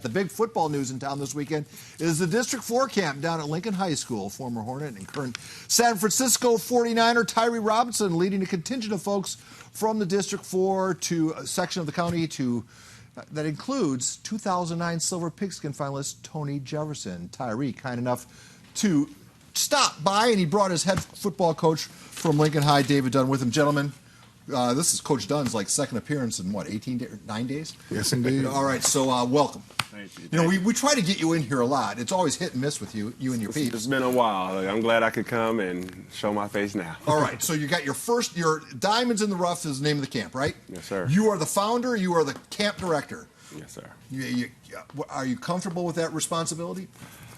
The big football news in town this weekend is the District 4 camp down at Lincoln High School. Former Hornet and current San Francisco 49er Tyree Robinson leading a contingent of folks from the District 4 to a section of the county that includes 2009 Silver Pigskin finalist Tony Jefferson. Tyree, kind enough to stop by, and he brought his head football coach from Lincoln High, David Dunn, with him. Gentlemen, this is Coach Dunn's second appearance in what, 9 days? Yes, indeed. All right, so welcome. Thank you. You know, we try to get you in here a lot. It's always hit and miss with you and your peeps. It's been a while. I'm glad I could come and show my face now. All right, so you got your Diamonds in the Rough is the name of the camp, right? Yes, sir. You are the founder. You are the camp director. Yes, sir. Are you comfortable with that responsibility?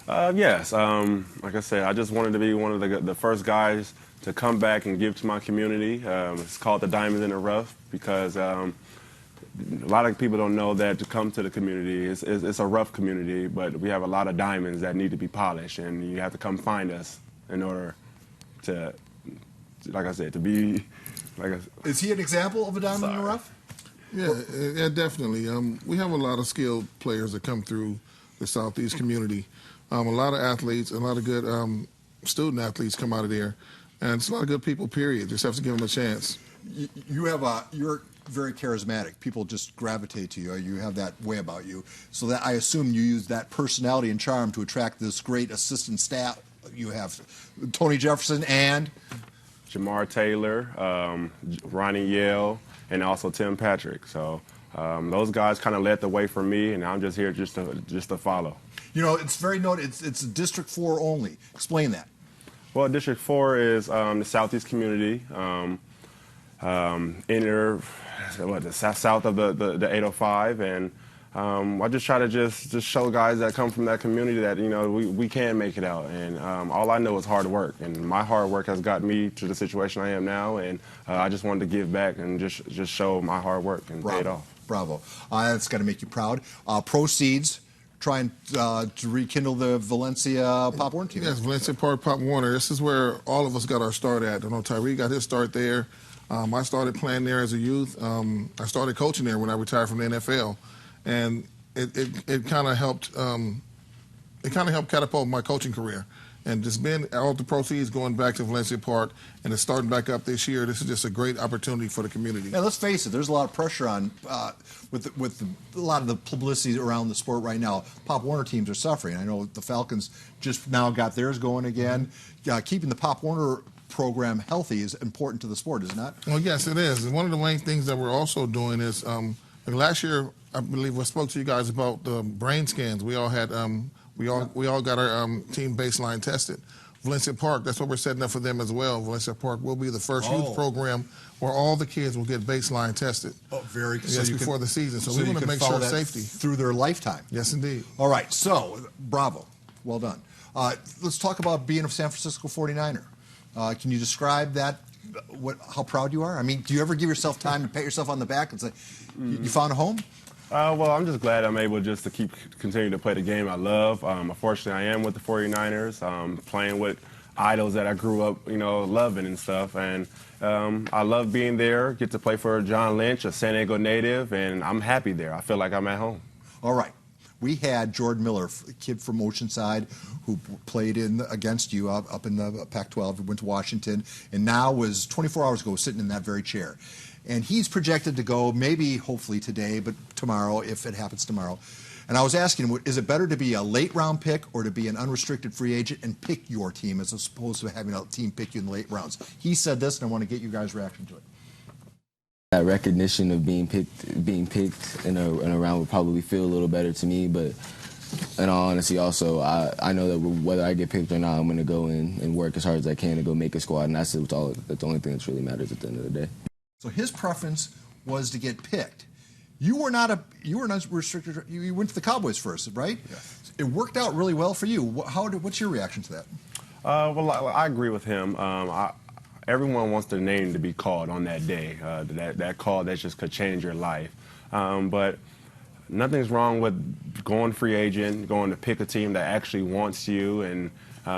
Yes. Like I said, I just wanted to be one of the first guys to come back and give to my community. It's called the Diamonds in the Rough because a lot of people don't know that to come to the community, it's a rough community, but we have a lot of diamonds that need to be polished, and you have to come find us in order to, like I said, to be like a... Is he an example of a diamond in the rough? Yeah, definitely. We have a lot of skilled players that come through the Southeast community. A lot of athletes, a lot of good student athletes come out of there, and it's a lot of good people, period. Just have to give them a chance. You're very charismatic. People just gravitate to you. You have that way about you. So that I assume you use that personality and charm to attract this great assistant staff you have. Tony Jefferson and Jamar Taylor, Ronnie Yale, and also Tim Patrick. So those guys kind of led the way for me, and I'm just here just to follow. You know, it's very noted. It's District 4 only. Explain that. Well, District 4 is the Southeast community. The south of the 805, and I just try to just show guys that come from that community that, you know, we can make it out, and all I know is hard work, and my hard work has got me to the situation I am now, and I just wanted to give back and just show my hard work and pay it off. Bravo. That's got to make you proud. Proceeds trying to rekindle the Valencia Pop Warner team. Yes, Valencia Park Pop Warner. This is where all of us got our start at. I know Tyree got his start there. I started playing there as a youth. I started coaching there when I retired from the NFL, and it kind of helped. It kind of helped catapult my coaching career, and just being all the proceeds going back to Valencia Park and it's starting back up this year. This is just a great opportunity for the community. Yeah, let's face it. There's a lot of pressure on with a lot of the publicity around the sport right now. Pop Warner teams are suffering. I know the Falcons just now got theirs going again. Keeping the Pop Warner program healthy is important to the sport, is it not? Well, yes, it is. And one of the main things that we're also doing is last year, I believe I spoke to you guys about the brain scans. We all had we all got our team baseline tested. Valencia Park, that's what we're setting up for them as well. Valencia Park will be the first youth program where all the kids will get baseline tested. Oh, very good. Yes, before the season. So we want to make sure safety through their lifetime. Yes, indeed. All right. So, bravo. Well done. Let's talk about being a San Francisco 49er. Can you describe that, how proud you are? I mean, do you ever give yourself time to pat yourself on the back and say, you found a home? Well, I'm just glad I'm able just to continue to play the game I love. Unfortunately, I am with the 49ers, playing with idols that I grew up, loving and stuff. And I love being there, get to play for John Lynch, a San Diego native, and I'm happy there. I feel like I'm at home. All right. We had Jordan Miller, a kid from Oceanside, who played against you up in the Pac-12, went to Washington, and now was 24 hours ago sitting in that very chair. And he's projected to go maybe, hopefully today, but tomorrow, if it happens tomorrow. And I was asking him, is it better to be a late-round pick or to be an unrestricted free agent and pick your team as opposed to having a team pick you in the late rounds? He said this, and I want to get you guys' reaction to it. That recognition of being picked in a round would probably feel a little better to me, but in all honesty, also, I know that whether I get picked or not, I'm going to go in and work as hard as I can to go make a squad, and that's the only thing that really matters at the end of the day. So his preference was to get picked. You were not restricted. You went to the Cowboys first, right? Yes. It worked out really well for you. What's your reaction to that? Well, I agree with him. Everyone wants their name to be called on that day, that call that just could change your life. But nothing's wrong with going free agent, going to pick a team that actually wants you, and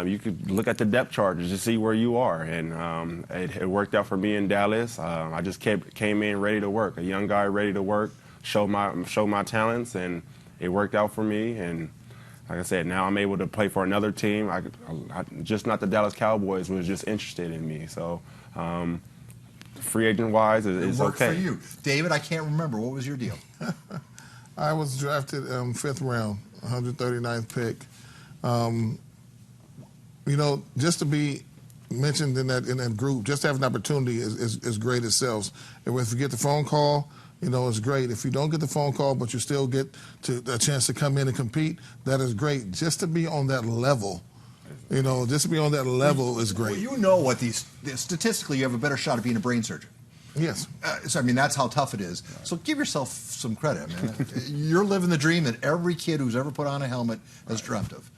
you could look at the depth charts to see where you are. And it worked out for me in Dallas. I just came in ready to work, a young guy ready to work, show my talents, and it worked out for me. And like I said, now I'm able to play for another team. Just not the Dallas Cowboys was just interested in me. So free agent wise, it's worked okay. for you, David. I can't remember, what was your deal? I was drafted 5th round, 139th pick. You know, just to be mentioned in that group, just to have an opportunity is great itself. And if you get the phone call, you know, it's great. If you don't get the phone call, but you still get a chance to come in and compete, that is great. Just to be on that level, you know, just to be on that level is great. Well, you know what statistically, you have a better shot of being a brain surgeon. Yes. So, I mean, that's how tough it is. So give yourself some credit, man. You're living the dream that every kid who's ever put on a helmet has dreamt of.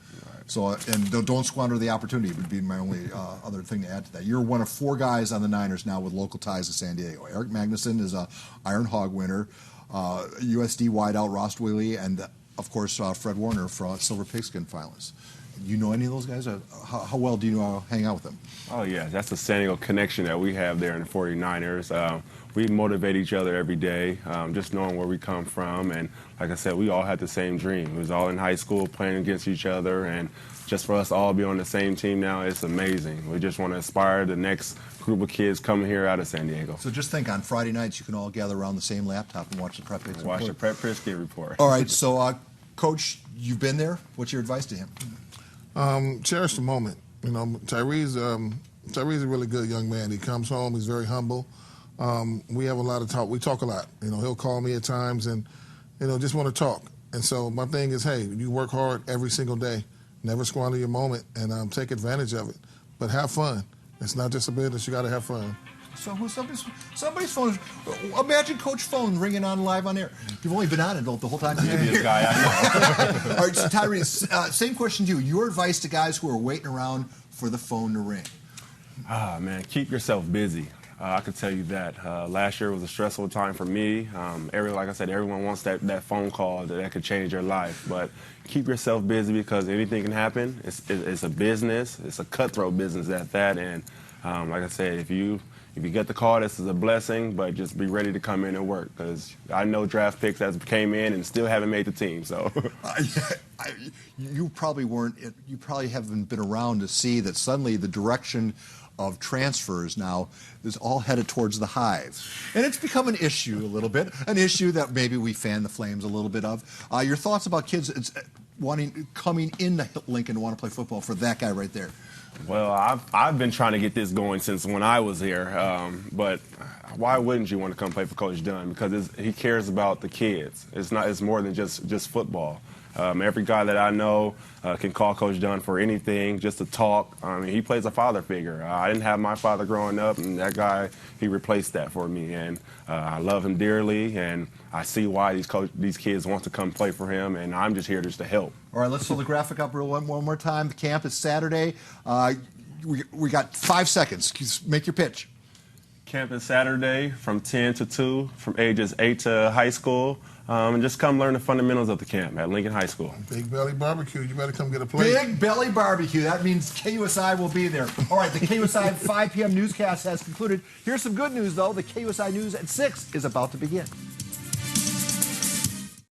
So, and don't squander the opportunity would be my only other thing to add to that. You're one of 4 guys on the Niners now with local ties to San Diego. Eric Magnuson is a Iron Hog winner, USD wideout Ross Wheatley, and of course Fred Warner from Silver Pigskin finalist. You know any of those guys? How well do you hang out with them? Oh, yeah. That's the San Diego connection that we have there in the 49ers. We motivate each other every day, just knowing where we come from. And like I said, we all had the same dream. We was all in high school playing against each other. And just for us to all be on the same team now, it's amazing. We just want to inspire the next group of kids coming here out of San Diego. So just think, on Friday nights, you can all gather around the same laptop and watch the Prep Picks Watch the Prep Pigskin report. All right, so Coach, you've been there. What's your advice to him? Cherish the moment. You know, Tyree's a really good young man. He comes home. He's very humble. We have a lot of talk. We talk a lot. You know, he'll call me at times and, you know, just want to talk. And so my thing is, hey, you work hard every single day. Never squander your moment and take advantage of it. But have fun. It's not just a business. You got to have fun. So somebody's phone. Imagine Coach phone ringing on live on air. You've only been on it the whole time. This guy I know. All right, so Tyree, same question to you. Your advice to guys who are waiting around for the phone to ring? Man, keep yourself busy. I can tell you that. Last year was a stressful time for me. Like I said, everyone wants that phone call that could change your life. But keep yourself busy because anything can happen. It's a business. It's a cutthroat business at that. And like I said, if you get the call, this is a blessing, but just be ready to come in and work because I know draft picks that came in and still haven't made the team. So you probably weren't. You probably haven't been around to see that suddenly the direction of transfers now is all headed towards the Hive, and it's become an issue a little bit, an issue that maybe we fan the flames a little bit of. Your thoughts about kids coming into Lincoln to want to play football for that guy right there? Well, I've been trying to get this going since when I was here, but why wouldn't you want to come play for Coach Dunn? Because he cares about the kids. It's more than just football. Every guy that I know can call Coach Dunn for anything, just to talk. I mean, he plays a father figure. I didn't have my father growing up, and that guy, he replaced that for me. And I love him dearly, and I see why these kids want to come play for him, and I'm just here just to help. All right, let's pull the graphic up one more time. The camp is Saturday. We got 5 seconds. Make your pitch. Camp is Saturday from 10 to 2, from ages 8 to high school. And just come learn the fundamentals of the camp at Lincoln High School. Big Belly Barbecue. You better come get a plate. Big Belly Barbecue. That means KUSI will be there. All right, the KUSI 5 p.m. newscast has concluded. Here's some good news, though. The KUSI News at 6 is about to begin.